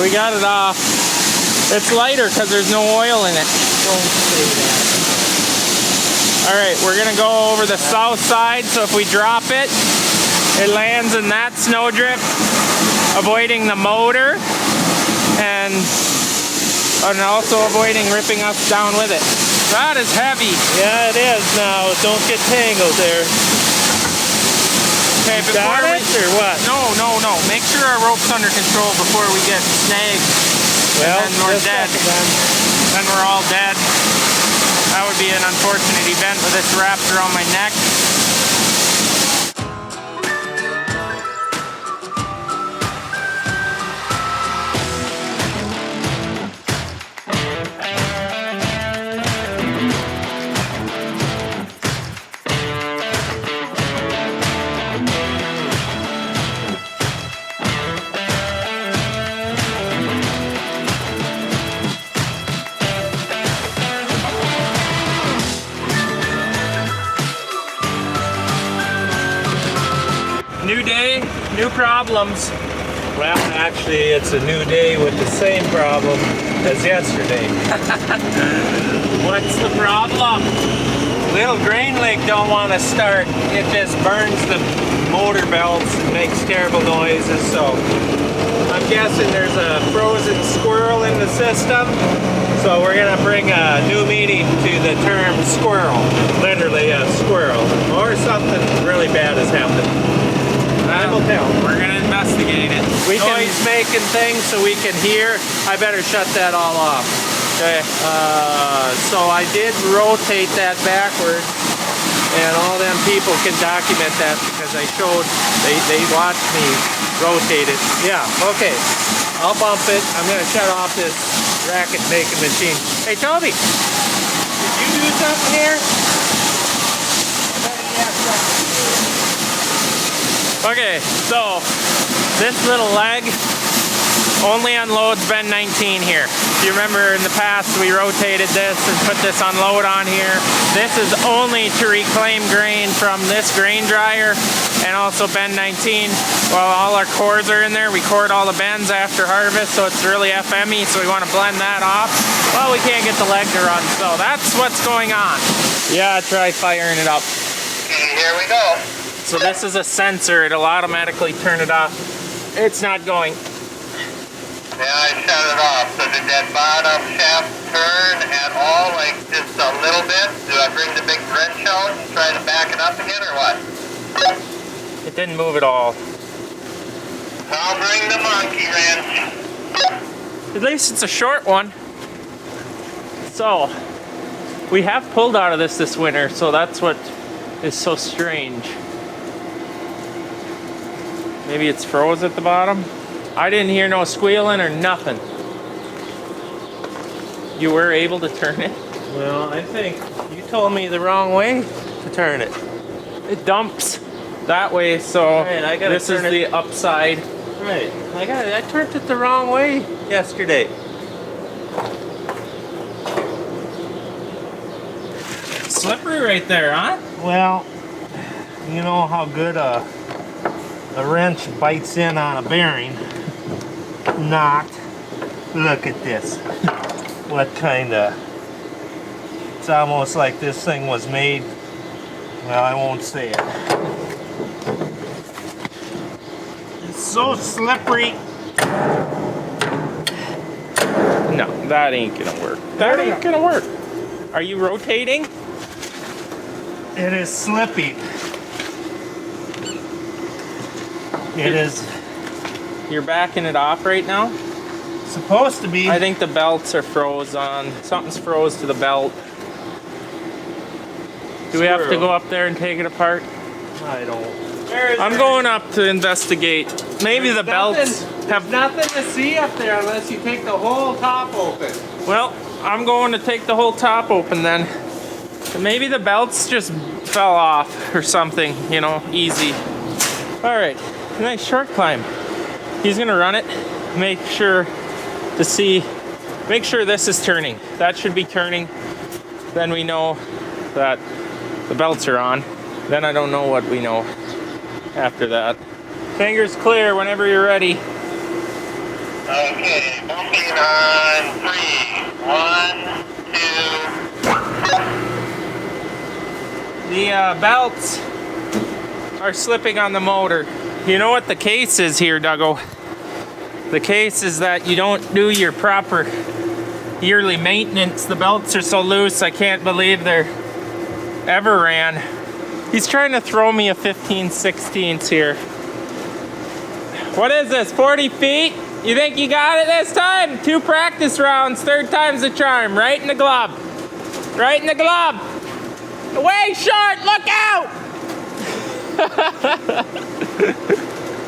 We got it off. It's lighter because there's no oil in it. Don't say that. Alright, we're gonna go over the south side, so if we drop it, it lands in that snowdrift, avoiding the motor and also avoiding ripping us down with it. That is heavy. Yeah, it is now. Don't get tangled there. Okay, Got it or what? No. Make sure our rope's under control before we get snagged. Well, and then we're dead. Then we're all dead. That would be an unfortunate event with this wrapped around my neck. New day, new problems. Well, actually, it's a new day with the same problem as yesterday. What's the problem? Little grain leg don't want to start. It just burns the motor belts and makes terrible noises. So I'm guessing there's a frozen squirrel in the system. So we're gonna bring a new meaning to the term squirrel. Literally a squirrel. Or something really bad has happened. Time will tell. We're gonna investigate it. Noise making things so we can hear. I better shut that all off. Okay. So I did rotate that backwards, and all them people can document that because I showed, they watched me rotate it. Yeah, okay. I'll bump it. I'm gonna shut off this racket making machine. Hey Toby, did you do something here? I bet he has something to do. Okay, so this little leg only unloads bin 19 here. If you remember in the past we rotated this and put this unload on here. This is only to reclaim grain from this grain dryer and also bin 19. While all our cores are in there, we cored all the bins after harvest, so it's really FME, so we want to blend that off. Well, we can't get the leg to run, so that's what's going on. Yeah, try firing it up. Okay, here we go. So this is a sensor, it'll automatically turn it off. It's not going. Yeah, I shut it off. So did that bottom shaft turn at all, like just a little bit? Do I bring the big wrench out and try to back it up again, or what? It didn't move at all. I'll bring the monkey wrench. At least it's a short one. So, we have pulled out of this winter, so that's what is so strange. Maybe it's froze at the bottom. I didn't hear no squealing or nothing. You were able to turn it? Well, I think you told me the wrong way to turn it. It dumps that way, so Right, I gotta this is turn the upside. Right. I turned it the wrong way yesterday. Slippery right there, huh? Well, you know how good a wrench bites in on a bearing. Not. Look at this. What kind of... It's almost like this thing was made... Well, I won't say it. It's so slippery. No, that ain't gonna work. That ain't gonna work. Are you rotating? It is slippy. It is You're backing it off right now? supposed to be. I think the belts are froze on. Something's froze to the belt. Do we have to go up there and take it apart? I don't. I'm going up to investigate. Maybe the belts have... nothing to see up there unless you take the whole top open. Well, I'm going to take the whole top open then. Maybe the belts just fell off or something, you know, easy. All right, nice short climb. He's gonna run it, make sure to see, make sure this is turning. That should be turning. Then we know that the belts are on. Then I don't know what we know after that. Fingers clear whenever you're ready. Okay, bumping on 3. 1, 2. The belts are slipping on the motor. You know what the case is here, Duggo? The case is that you don't do your proper yearly maintenance. The belts are so loose, I can't believe they're ever ran. He's trying to throw me a 15/16 here. What is this, 40 feet? You think you got it this time? 2 practice rounds, 3rd time's the charm. Right in the glove. Right in the glove. Way short, look out!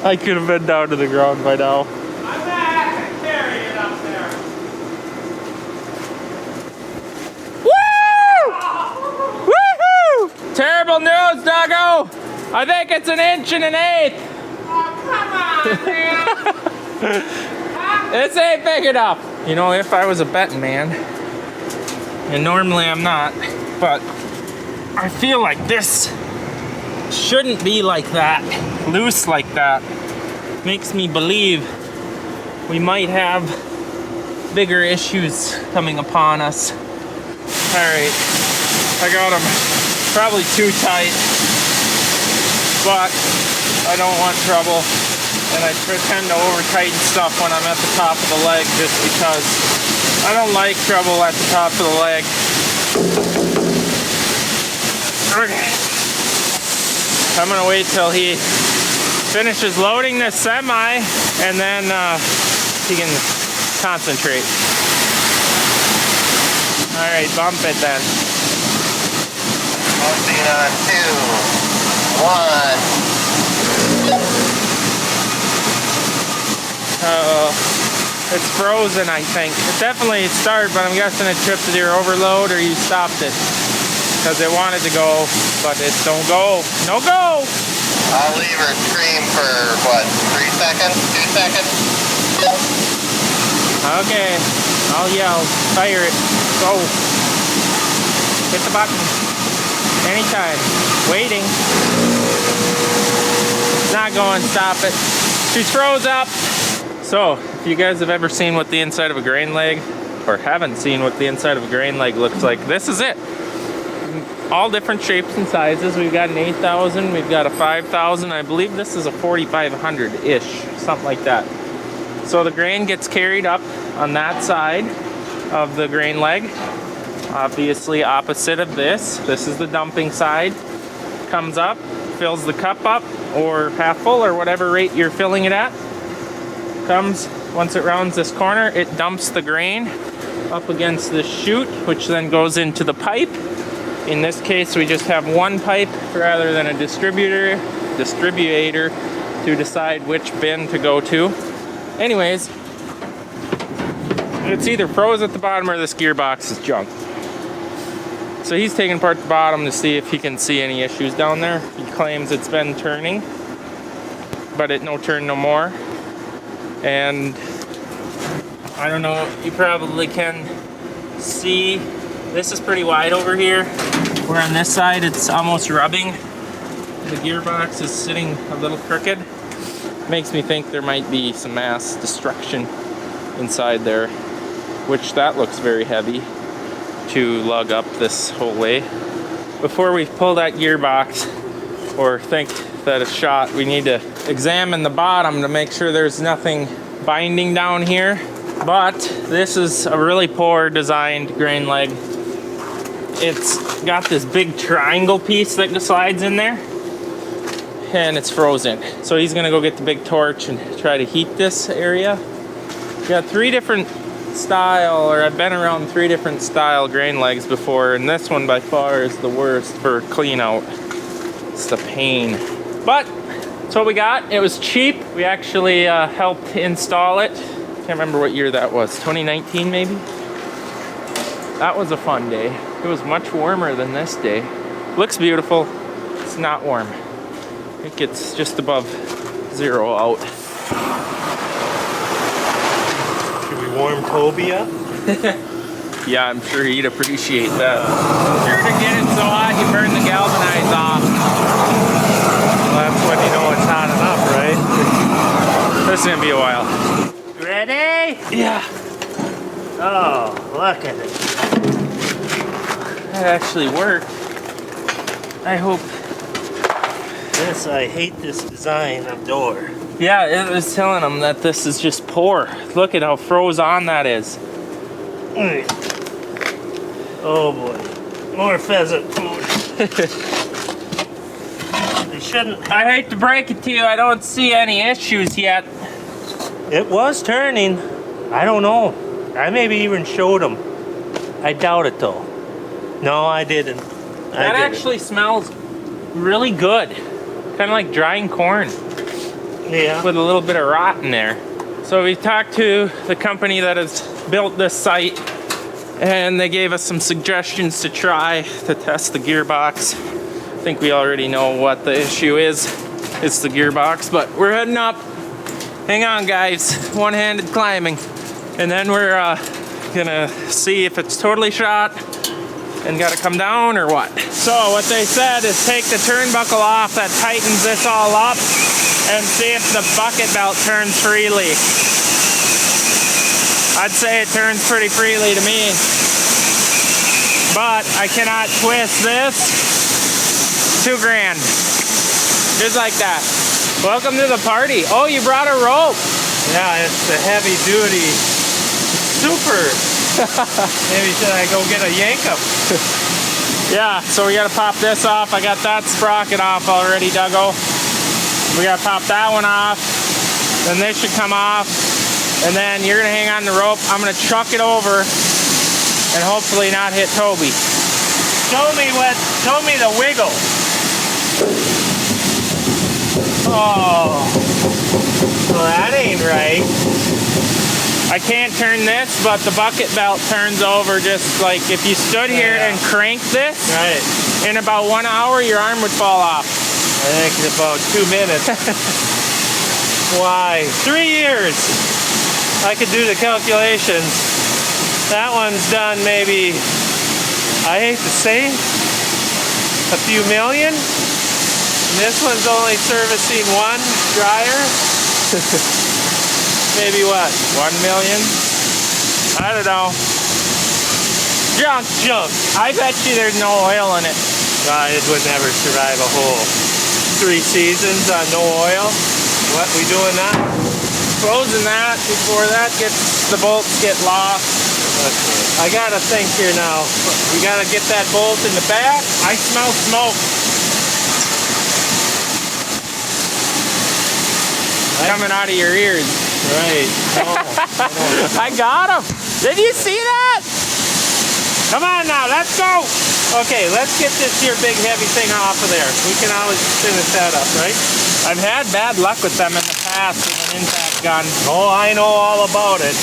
I could have been down to the ground by now. I'm back and carry it up there. Woo! Woohoo! Terrible news, Duggo! I think it's 1 1/8 inches. Oh, come on, man! This ain't big enough. You know, if I was a betting man, and normally I'm not, but I feel like this shouldn't be like that, loose like that. Makes me believe we might have bigger issues coming upon us. Alright, I got them probably too tight, but I don't want trouble, and I pretend to over tighten stuff when I'm at the top of the leg just because I don't like trouble at the top of the leg. Okay. I'm gonna wait till he finishes loading this semi, and then he can concentrate. All right, bump it then. Bumping on 2. 1. It's frozen, I think. It definitely started, but I'm guessing it tripped your overload or you stopped it. Because it wanted to go, but it don't go. No go! I'll leave her scream for, what, 3 seconds? 2 seconds? Okay, I'll yell. Fire it. Go. Hit the button. Anytime. Waiting. Not going. Stop it. She's froze up. So, if you guys have ever seen what the inside of a grain leg, or haven't seen what the inside of a grain leg looks like, this is it. All different shapes and sizes. We've got an 8,000, we've got a 5,000. I believe this is a 4,500-ish, something like that. So the grain gets carried up on that side of the grain leg. Obviously opposite of this. This is the dumping side. Comes up, fills the cup up, or half full, or whatever rate you're filling it at. Comes, once it rounds this corner, it dumps the grain up against this chute, which then goes into the pipe. In this case, we just have one pipe rather than a distributor to decide which bin to go to. Anyways, it's either froze at the bottom or this gearbox is junk. So he's taking apart the bottom to see if he can see any issues down there. He claims it's been turning, but it no turn no more. And I don't know, you probably can see this is pretty wide over here, where on this side it's almost rubbing. The gearbox is sitting a little crooked. Makes me think there might be some mass destruction inside there, which that looks very heavy to lug up this whole way. Before we pull that gearbox or think that it's shot, we need to examine the bottom to make sure there's nothing binding down here. But this is a really poor designed grain leg. It's got this big triangle piece that slides in there, and it's frozen. So he's gonna go get the big torch and try to heat this area. We got 3 different style, or I've been around 3 different style grain legs before, and this one by far is the worst for clean out. It's the pain. But that's what we got. It was cheap. We actually helped install it. Can't remember what year that was. 2019 maybe? That was a fun day. It was much warmer than this day. Looks beautiful. It's not warm. I think it's just above 0 out. Should we warm Toby up? Yeah, I'm sure he'd appreciate that. Sure to get it so hot you burn the galvanize off. Well, that's when you know it's hot enough, right? This is gonna be a while. Ready? ready? Yeah. Oh, look at it. That actually worked. I hope. This, I hate this design of door. Yeah, it was telling them that this is just poor. Look at how froze on that is. Oh boy. More pheasant food. They shouldn't. I hate to break it to you, I don't see any issues yet. It was turning. I don't know. I maybe even showed them. I doubt it though. No, I didn't. That actually smells really good. Kind of like drying corn. Yeah. With a little bit of rot in there. So we talked to the company that has built this site, and they gave us some suggestions to try to test the gearbox. I think we already know what the issue is. It's the gearbox, but we're heading up. Hang on, guys. One-handed climbing. And then we're gonna see if it's totally shot and gotta come down or what. So what they said is take the turnbuckle off that tightens this all up and see if the bucket belt turns freely. I'd say it turns pretty freely to me. But I cannot twist this. $2 grand. Just like that. Welcome to the party. Oh, you brought a rope. Yeah, it's the heavy duty super. Maybe should I go get a yank up? Yeah, so we gotta pop this off. I got that sprocket off already, Duggo. We gotta pop that one off. Then this should come off. And then you're gonna hang on the rope. I'm gonna chuck it over and hopefully not hit Toby. Show me the wiggle. Oh, well that ain't right. I can't turn this, but the bucket belt turns over just like if you stood here and cranked this. Right. In about 1 hour, your arm would fall off. I think in about 2 minutes. Why? 3 years. I could do the calculations. That one's done maybe, I hate to say, a few million. And this one's only servicing one dryer. Maybe what? 1 million? I don't know. Junk. I bet you there's no oil in it. It would never survive a whole 3 seasons on no oil. What, we doing that? Closing that before the bolts get lost. Okay. I gotta think here now. We gotta get that bolt in the back. I smell smoke. Coming out of your ears. Right. I got him. Did you see that? Come on now, let's go. Okay, let's get this here big heavy thing off of there. We can always finish that up, right? I've had bad luck with them in the past with an impact gun. Oh, I know all about it.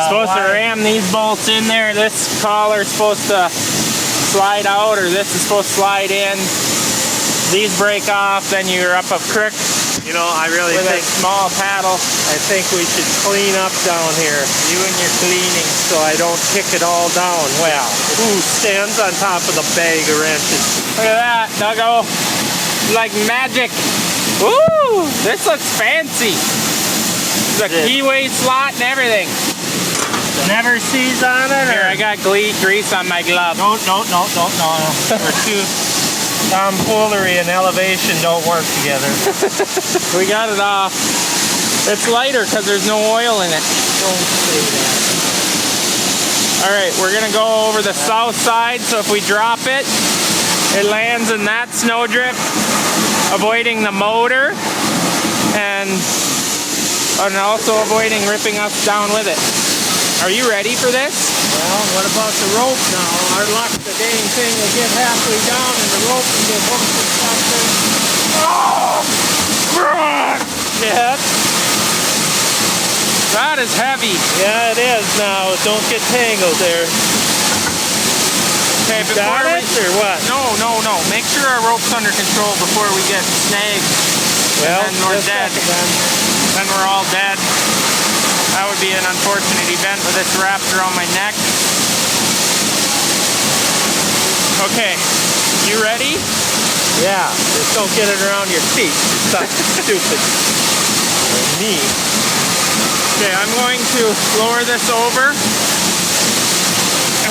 Supposed to ram these bolts in there. This collar's supposed to slide out, or this is supposed to slide in. These break off, then you're up a creek. You know, I really with think a small paddle. I think we should clean up down here. You and your cleaning. So I don't kick it all down. Well, who stands on top of the bag of wrenches? Look at that, Duggo. Like magic. Woo! This looks fancy. The keyway slot and everything. Never sees on it? Here, I got grease on my glove. No. We're too tomfoolery and elevation don't work together. We got it off. It's lighter because there's no oil in it. Don't say that. All right, we're gonna go over the south side, so if we drop it, it lands in that snowdrift, avoiding the motor and also avoiding ripping us down with it. Are you ready for this? Well, what about the rope now? Our luck, the dang thing will get halfway down and the rope will get hooked and something. Oh! Yeah. That is heavy. Yeah, it is now. Don't get tangled there. Okay, Got it or what? No. Make sure our rope's under control before we get snagged. Well, and then we're dead. Then we're all dead. That would be an unfortunate event with this wrapped around my neck. Okay, you ready? Yeah, just don't get it around your feet. It's not stupid. Or me. Okay, I'm going to lower this over and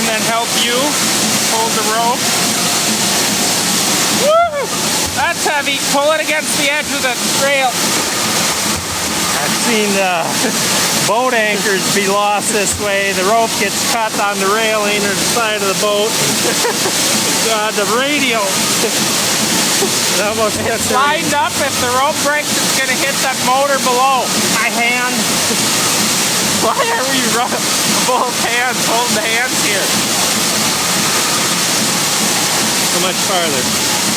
then help you hold the rope. Woo! That's heavy. Pull it against the edge of the rail. I've seen boat anchors be lost this way. The rope gets cut on the railing or the side of the boat. The radio. It almost gets Lined up. If the rope breaks, it's going to hit that motor below. my hand. Why are we both hands holding the hands here? So much farther.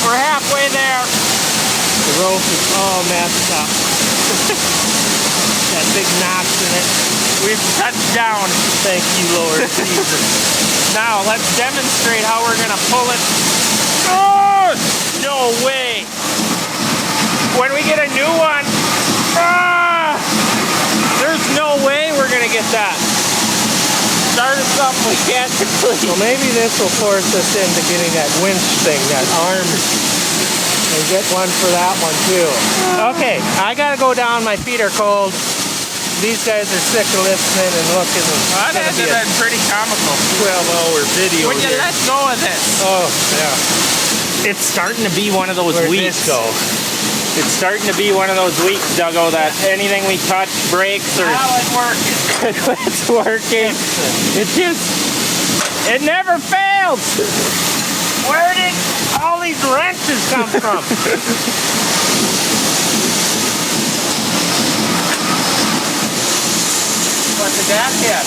We're halfway there. The rope is all messed up. Got big knots in it. We've touched down. Thank you, Lord Jesus. Now let's demonstrate how we're gonna pull it. Oh, no way. When we get a new one, there's no way we're gonna get that. Started something we can't complete. Well, maybe this will force us into getting that winch thing, that arm. We'll get one for that one too. Okay, I gotta go down. My feet are cold. These guys are sick of listening and looking. That has been pretty comical. 12-hour video. When you here. let go of this, Oh, yeah. it's starting to be one of those Where'd weeks. this go? It's starting to be one of those weeks, Duggo, that anything we touch breaks or Now it's working. it's working. It never fails. Where did all these wrenches come from? What did that hit?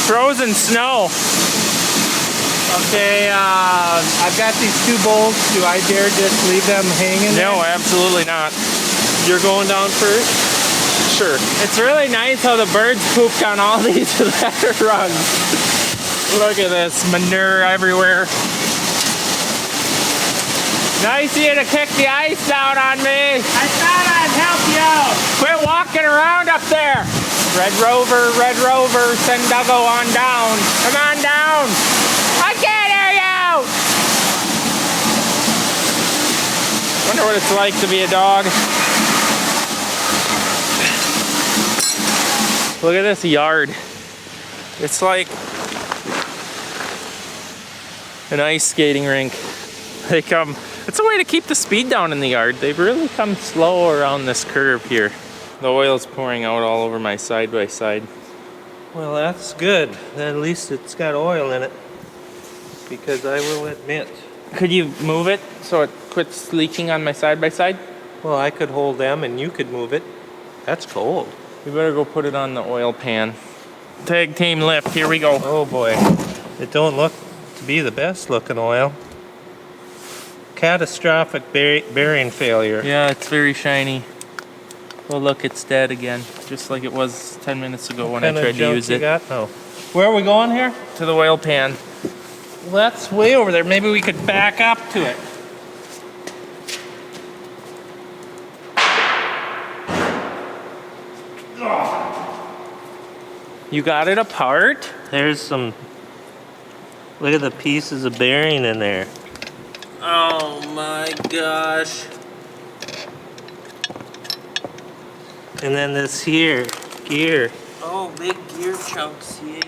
Frozen snow. Okay, I've got these two bolts. Do I dare just leave them hanging there? No, absolutely not. You're going down first? Sure. It's really nice how the birds pooped on all these leather rugs. Look at this manure everywhere. Nice of you to kick the ice down on me. I thought I'd help you out. Quit walking around up there. Red Rover, send Duggo on down. Come on down. I can't hear you. Wonder what it's like to be a dog. Look at this yard. It's like an ice skating rink. It's a way to keep the speed down in the yard. They've really come slow around this curve here. The oil's pouring out all over my side-by-side. Well, that's good. Then at least it's got oil in it. Because I will admit. Could you move it so it quits leaking on my side-by-side? Well, I could hold them and you could move it. That's cold. We better go put it on the oil pan. Tag team lift, here we go. Oh boy. It don't look to be the best looking oil. Catastrophic bearing failure. Yeah, it's very shiny. Oh look, it's dead again. Just like it was 10 minutes ago when I tried to use it. No. Where are we going here? To the oil pan. Well, that's way over there. Maybe we could back up to it. You got it apart? There's some. Look at the pieces of bearing in there. Oh my gosh. And then this here, gear, Oh, big gear chunks, yeah.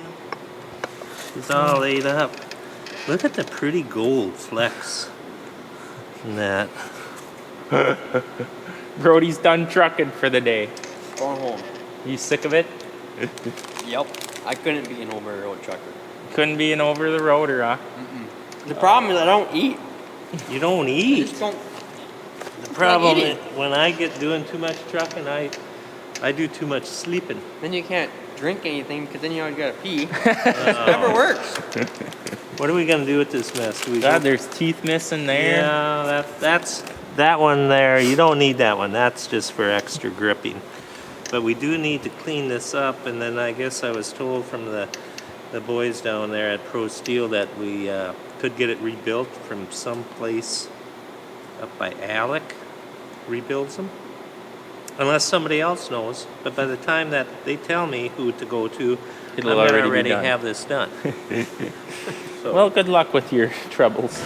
is all laid up. Look at the pretty gold flecks in that. Brody's done trucking for the day. Going home. You sick of it? Yep. I couldn't be an over-the-road trucker. Couldn't be an over-the-roader, huh? The problem is I don't eat. You don't I eat. just don't. The problem eating. is when I get doing too much trucking, I do too much sleeping. Then you can't drink anything because then you always gotta pee. It never works. What are we gonna do with this mess? Do we God, go- there's teeth missing there. Yeah, that's that one there. You don't need that one. That's just for extra gripping. But we do need to clean this up. And then I guess I was told from the boys down there at Pro Steel that we could get it rebuilt from some place up by Alec. Rebuilds them. Unless somebody else knows. But by the time that they tell me who to go to, It'll I'm gonna already be already done. have this done. So. Well, good luck with your troubles.